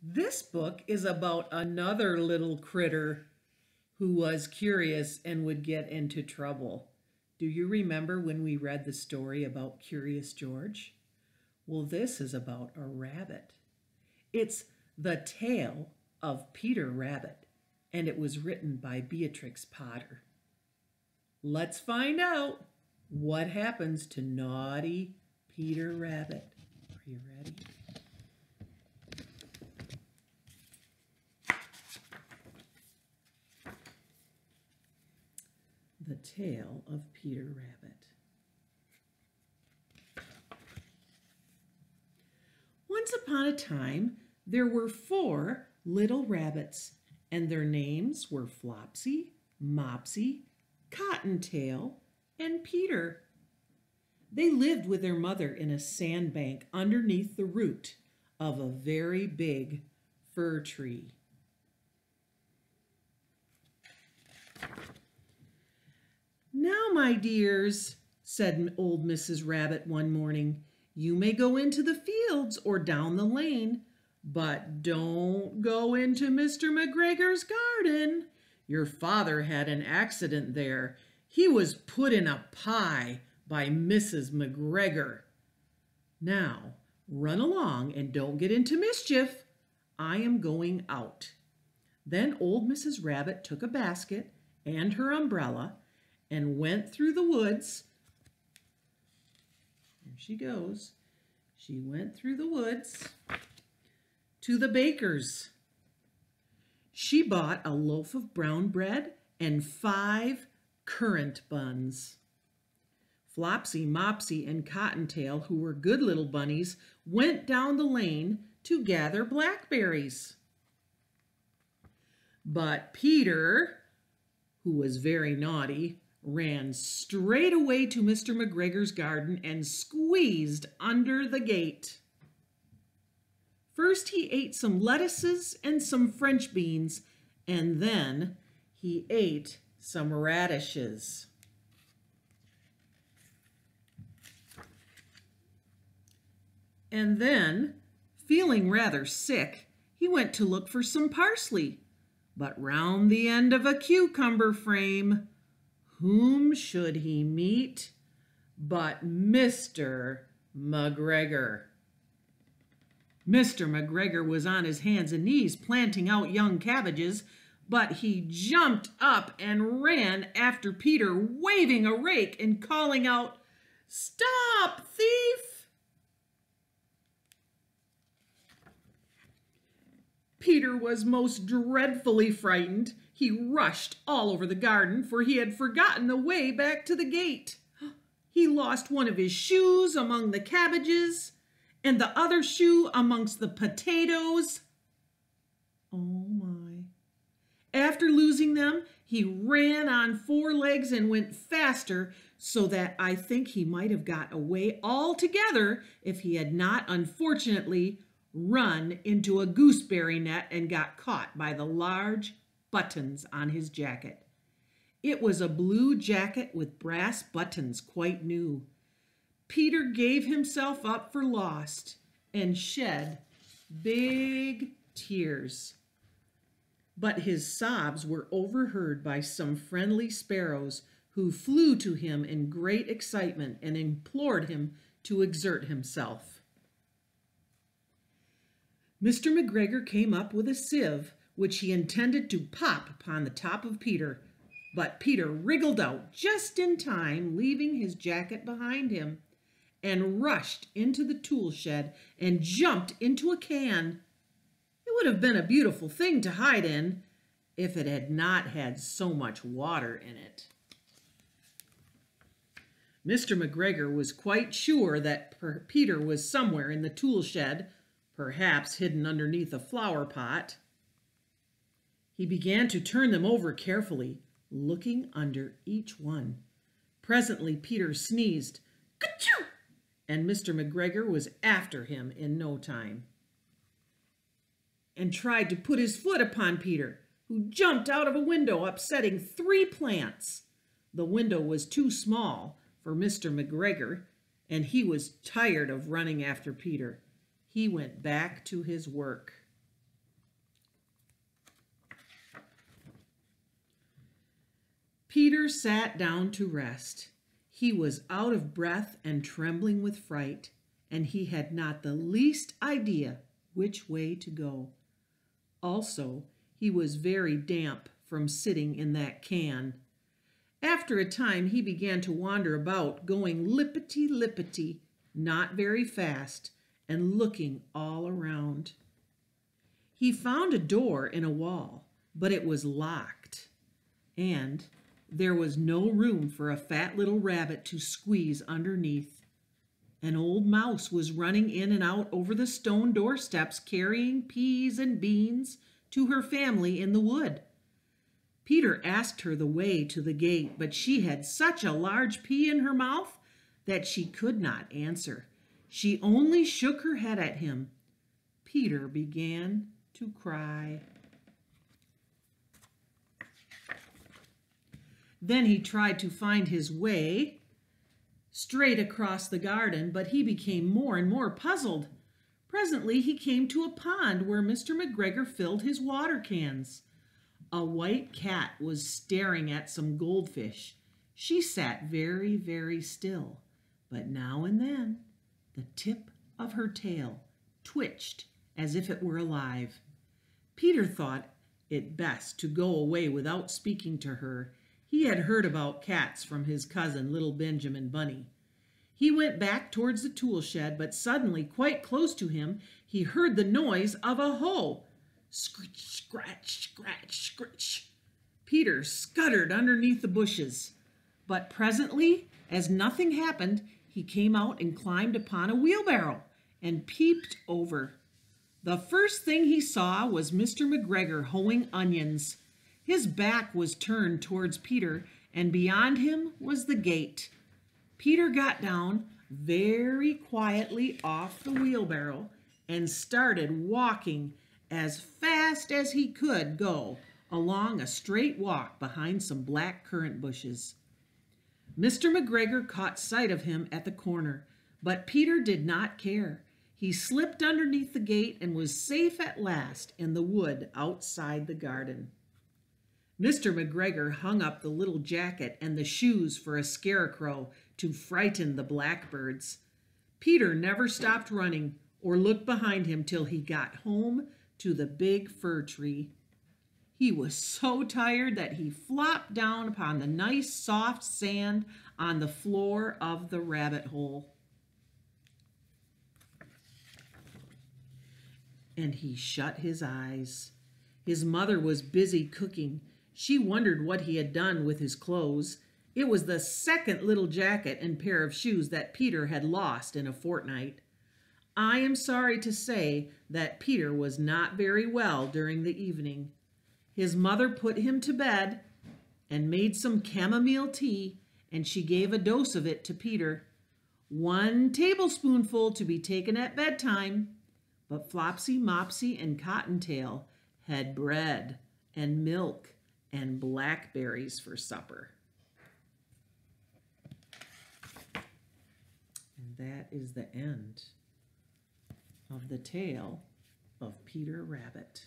This book is about another little critter who was curious and would get into trouble. Do you remember when we read the story about Curious George? Well, this is about a rabbit. It's The Tale of Peter Rabbit, and it was written by Beatrix Potter. Let's find out what happens to naughty Peter Rabbit. Are you ready? The Tale of Peter Rabbit. Once upon a time, there were 4 little rabbits, and their names were Flopsy, Mopsy, Cottontail, and Peter. They lived with their mother in a sandbank underneath the root of a very big fir tree. "Now, my dears," said old Mrs. Rabbit one morning, "you may go into the fields or down the lane, but don't go into Mr. McGregor's garden. Your father had an accident there. He was put in a pie by Mrs. McGregor. Now, run along and don't get into mischief. I am going out." Then old Mrs. Rabbit took a basket and her umbrella and went through the woods. There she goes. She went through the woods to the baker's. She bought a loaf of brown bread and 5 currant buns. Flopsy, Mopsy, and Cottontail, who were good little bunnies, went down the lane to gather blackberries. But Peter, who was very naughty, ran straight away to Mr. McGregor's garden and squeezed under the gate. First he ate some lettuces and some French beans, and then he ate some radishes. And then, feeling rather sick, he went to look for some parsley. But round the end of a cucumber frame, whom should he meet but Mr. McGregor? Mr. McGregor was on his hands and knees planting out young cabbages, but he jumped up and ran after Peter, waving a rake and calling out, "Stop, thief!" Peter was most dreadfully frightened. He rushed all over the garden, for he had forgotten the way back to the gate. He lost one of his shoes among the cabbages, and the other shoe amongst the potatoes. Oh my. After losing them, he ran on 4 legs and went faster, so that I think he might have got away altogether if he had not unfortunately run into a gooseberry net and got caught by the large buttons on his jacket. It was a blue jacket with brass buttons, quite new. Peter gave himself up for lost and shed big tears. But his sobs were overheard by some friendly sparrows who flew to him in great excitement and implored him to exert himself. Mr. McGregor came up with a sieve, which he intended to pop upon the top of Peter, but Peter wriggled out just in time, leaving his jacket behind him, and rushed into the tool shed and jumped into a can. It would have been a beautiful thing to hide in if it had not had so much water in it. Mr. McGregor was quite sure that Peter was somewhere in the tool shed, perhaps hidden underneath a flower pot. He began to turn them over carefully, looking under each one. Presently Peter sneezed, "Ka-choo!" and Mr. McGregor was after him in no time, and tried to put his foot upon Peter, who jumped out of a window, upsetting 3 plants. The window was too small for Mr. McGregor, and he was tired of running after Peter. He went back to his work. Peter sat down to rest. He was out of breath and trembling with fright, and he had not the least idea which way to go. Also, he was very damp from sitting in that can. After a time, he began to wander about, going lippity-lippity, not very fast, and looking all around. He found a door in a wall, but it was locked, and there was no room for a fat little rabbit to squeeze underneath. An old mouse was running in and out over the stone doorsteps, carrying peas and beans to her family in the wood. Peter asked her the way to the gate, but she had such a large pea in her mouth that she could not answer. She only shook her head at him. Peter began to cry. Then he tried to find his way straight across the garden, but he became more and more puzzled. Presently he came to a pond where Mr. McGregor filled his water cans. A white cat was staring at some goldfish. She sat very, very still, but now and then the tip of her tail twitched as if it were alive. Peter thought it best to go away without speaking to her. He had heard about cats from his cousin, little Benjamin Bunny. He went back towards the tool shed, but suddenly, quite close to him, he heard the noise of a hoe. Scritch, scratch, scratch, scritch. Peter scuttered underneath the bushes, but presently, as nothing happened, he came out and climbed upon a wheelbarrow and peeped over. The first thing he saw was Mr. McGregor hoeing onions. His back was turned towards Peter, and beyond him was the gate. Peter got down very quietly off the wheelbarrow and started walking as fast as he could go along a straight walk behind some black currant bushes. Mr. McGregor caught sight of him at the corner, but Peter did not care. He slipped underneath the gate and was safe at last in the wood outside the garden. Mr. McGregor hung up the little jacket and the shoes for a scarecrow to frighten the blackbirds. Peter never stopped running or looked behind him till he got home to the big fir tree. He was so tired that he flopped down upon the nice soft sand on the floor of the rabbit hole. And he shut his eyes. His mother was busy cooking. She wondered what he had done with his clothes. It was the second little jacket and pair of shoes that Peter had lost in a fortnight. I am sorry to say that Peter was not very well during the evening. His mother put him to bed and made some chamomile tea, and she gave a dose of it to Peter. 1 tablespoonful to be taken at bedtime. But Flopsy, Mopsy, and Cottontail had bread and milk and blackberries for supper. And that is the end of the tale of Peter Rabbit.